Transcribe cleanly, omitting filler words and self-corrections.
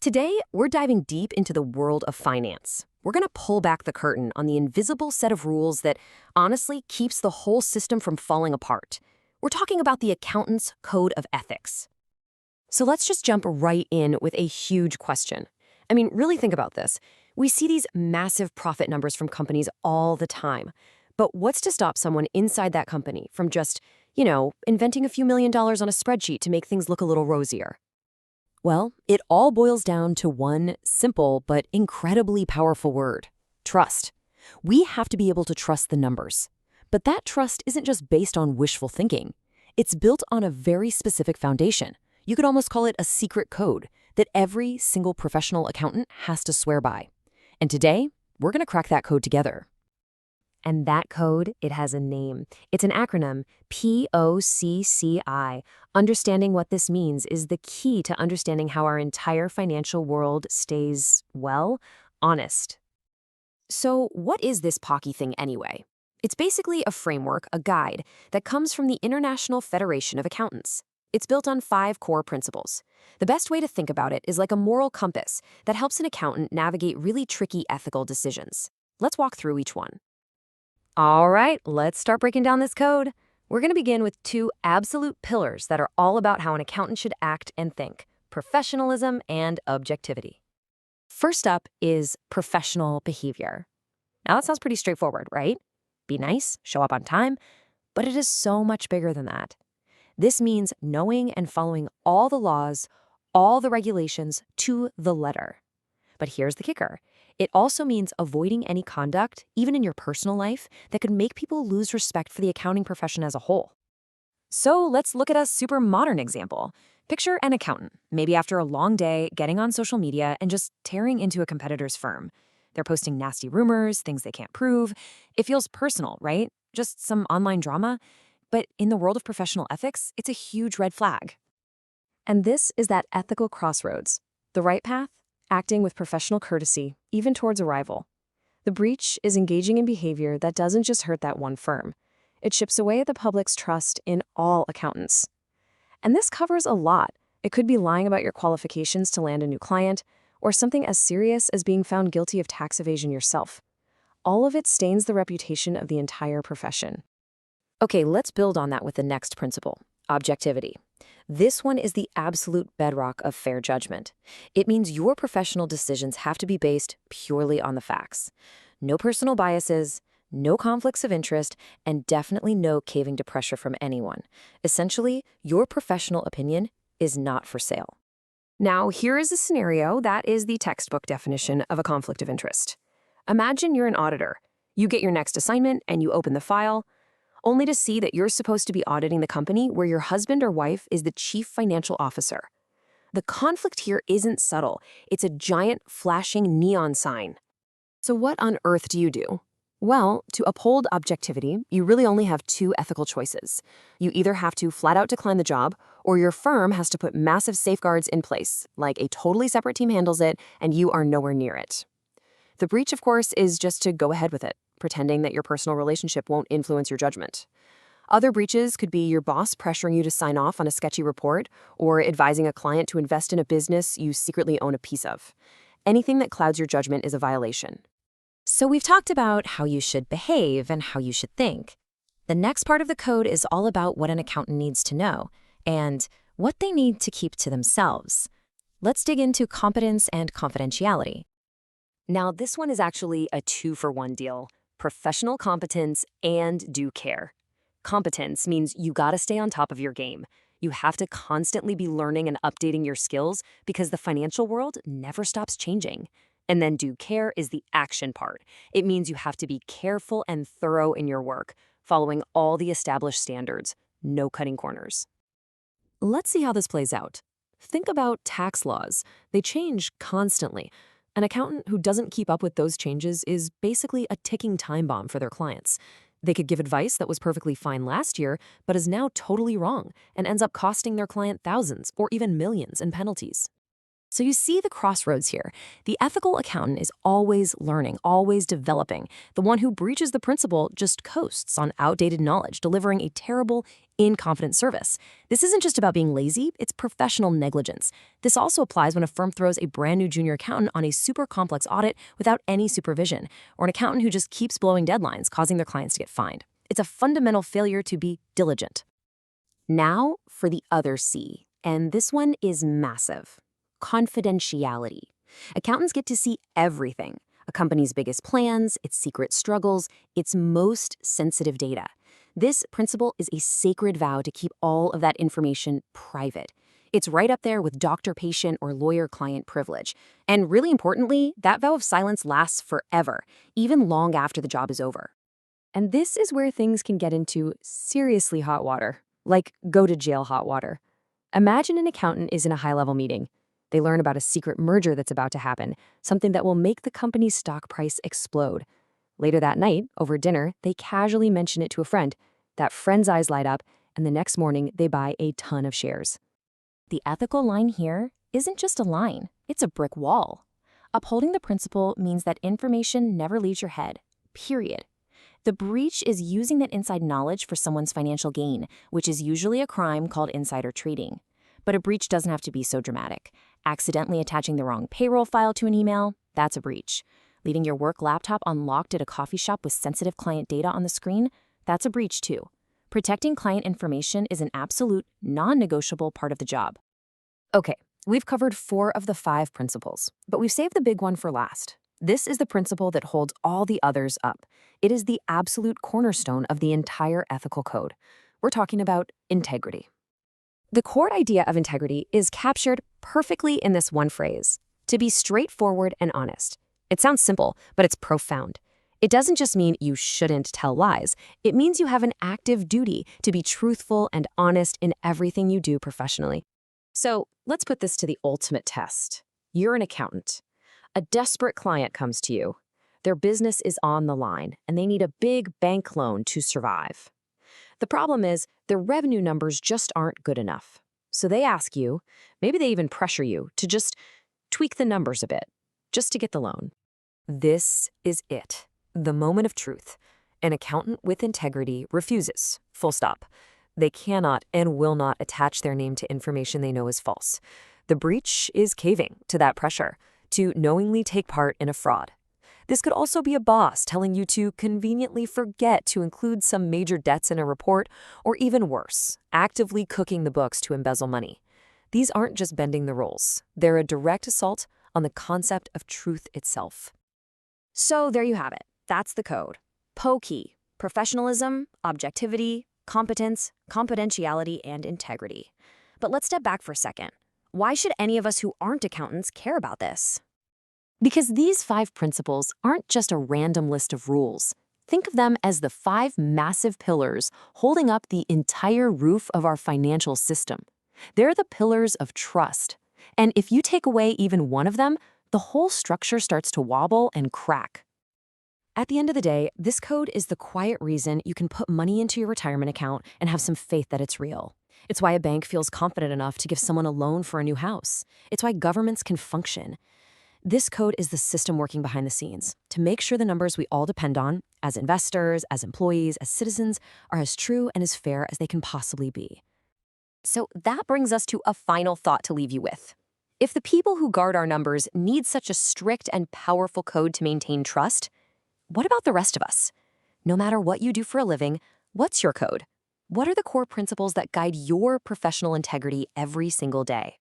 Today, we're diving deep into the world of finance. We're going to pull back the curtain on the invisible set of rules that honestly keeps the whole system from falling apart. We're talking about the accountant's code of ethics. So let's just jump right in with a huge question. I mean, really think about this. We see these massive profit numbers from companies all the time. But what's to stop someone inside that company from just, inventing a few $1,000,000 on a spreadsheet to make things look a little rosier? Well, it all boils down to one simple but incredibly powerful word: trust. We have to be able to trust the numbers. But that trust isn't just based on wishful thinking. It's built on a very specific foundation. You could almost call it a secret code that every single professional accountant has to swear by. And today, we're going to crack that code together. And that code, it has a name. It's an acronym, POCCI. Understanding what this means is the key to understanding how our entire financial world stays, well, honest. So what is this POCCI thing anyway? It's basically a framework, a guide, that comes from the International Federation of Accountants. It's built on 5 core principles. The best way to think about it is like a moral compass that helps an accountant navigate really tricky ethical decisions. Let's walk through each one. All right, let's start breaking down this code. We're going to begin with 2 absolute pillars that are all about how an accountant should act and think: professionalism and objectivity. First up is professional behavior. Now, that sounds pretty straightforward, right? Be nice, show up on time, but it is so much bigger than that. This means knowing and following all the laws, all the regulations to the letter. But here's the kicker. It also means avoiding any conduct, even in your personal life, that could make people lose respect for the accounting profession as a whole. So let's look at a super modern example. Picture an accountant, maybe after a long day, getting on social media and just tearing into a competitor's firm. They're posting nasty rumors, things they can't prove. It feels personal, right? Just some online drama. But in the world of professional ethics, it's a huge red flag. And this is that ethical crossroads. The right path? Acting with professional courtesy, even towards a rival. The breach is engaging in behavior that doesn't just hurt that one firm. It chips away at the public's trust in all accountants. And this covers a lot. It could be lying about your qualifications to land a new client, or something as serious as being found guilty of tax evasion yourself. All of it stains the reputation of the entire profession. Okay, let's build on that with the next principle: objectivity. This one is the absolute bedrock of fair judgment. It means your professional decisions have to be based purely on the facts. No personal biases, no conflicts of interest, and definitely no caving to pressure from anyone. Essentially, your professional opinion is not for sale. Now, here is a scenario that is the textbook definition of a conflict of interest. Imagine you're an auditor. You get your next assignment and you open the file, only to see that you're supposed to be auditing the company where your husband or wife is the chief financial officer. The conflict here isn't subtle. It's a giant, flashing neon sign. So what on earth do you do? Well, to uphold objectivity, you really only have 2 ethical choices. You either have to flat out decline the job, or your firm has to put massive safeguards in place, like a totally separate team handles it and you are nowhere near it. The breach, of course, is just to go ahead with it, pretending that your personal relationship won't influence your judgment. Other breaches could be your boss pressuring you to sign off on a sketchy report, or advising a client to invest in a business you secretly own a piece of. Anything that clouds your judgment is a violation. So we've talked about how you should behave and how you should think. The next part of the code is all about what an accountant needs to know and what they need to keep to themselves. Let's dig into competence and confidentiality. Now, this one is actually a 2-for-1 deal: professional competence and due care. Competence means you gotta stay on top of your game. You have to constantly be learning and updating your skills because the financial world never stops changing. And then due care is the action part. It means you have to be careful and thorough in your work, following all the established standards, no cutting corners. Let's see how this plays out. Think about tax laws. They change constantly. An accountant who doesn't keep up with those changes is basically a ticking time bomb for their clients. They could give advice that was perfectly fine last year, but is now totally wrong and ends up costing their client thousands or even millions in penalties. So you see the crossroads here. The ethical accountant is always learning, always developing. The one who breaches the principle just coasts on outdated knowledge, delivering a terrible, incompetent service. This isn't just about being lazy, it's professional negligence. This also applies when a firm throws a brand new junior accountant on a super complex audit without any supervision, or an accountant who just keeps blowing deadlines, causing their clients to get fined. It's a fundamental failure to be diligent. Now for the other C, and this one is massive. Confidentiality. Accountants get to see everything: a company's biggest plans, its secret struggles, its most sensitive data. This principle is a sacred vow to keep all of that information private. It's right up there with doctor-patient or lawyer-client privilege. And really importantly, that vow of silence lasts forever, even long after the job is over. And this is where things can get into seriously hot water, like go-to-jail hot water. Imagine an accountant is in a high-level meeting. They learn about a secret merger that's about to happen, something that will make the company's stock price explode. Later that night, over dinner, they casually mention it to a friend. That friend's eyes light up, and the next morning, they buy a ton of shares. The ethical line here isn't just a line, it's a brick wall. Upholding the principle means that information never leaves your head, period. The breach is using that inside knowledge for someone's financial gain, which is usually a crime called insider trading. But a breach doesn't have to be so dramatic. Accidentally attaching the wrong payroll file to an email, that's a breach. Leaving your work laptop unlocked at a coffee shop with sensitive client data on the screen, that's a breach too. Protecting client information is an absolute, non-negotiable part of the job. Okay, we've covered 4 of the 5 principles, but we've saved the big one for last. This is the principle that holds all the others up. It is the absolute cornerstone of the entire ethical code. We're talking about integrity. The core idea of integrity is captured perfectly in this one phrase: to be straightforward and honest. It sounds simple, but it's profound. It doesn't just mean you shouldn't tell lies. It means you have an active duty to be truthful and honest in everything you do professionally. So let's put this to the ultimate test. You're an accountant. A desperate client comes to you. Their business is on the line, and they need a big bank loan to survive. The problem is their revenue numbers just aren't good enough. So they ask you, maybe they even pressure you, to just tweak the numbers a bit, just to get the loan. This is it, the moment of truth. An accountant with integrity refuses, full stop. They cannot and will not attach their name to information they know is false. The breach is caving to that pressure, to knowingly take part in a fraud. This could also be a boss telling you to conveniently forget to include some major debts in a report, or even worse, actively cooking the books to embezzle money. These aren't just bending the rules. They're a direct assault on the concept of truth itself. So there you have it. That's the code. POCCI: professionalism, objectivity, competence, confidentiality, and integrity. But let's step back for a second. Why should any of us who aren't accountants care about this? Because these 5 principles aren't just a random list of rules. Think of them as the 5 massive pillars holding up the entire roof of our financial system. They're the pillars of trust. And if you take away even one of them, the whole structure starts to wobble and crack. At the end of the day, this code is the quiet reason you can put money into your retirement account and have some faith that it's real. It's why a bank feels confident enough to give someone a loan for a new house. It's why governments can function. This code is the system working behind the scenes to make sure the numbers we all depend on, as investors, as employees, as citizens, are as true and as fair as they can possibly be. So that brings us to a final thought to leave you with. If the people who guard our numbers need such a strict and powerful code to maintain trust, what about the rest of us? No matter what you do for a living, what's your code? What are the core principles that guide your professional integrity every single day?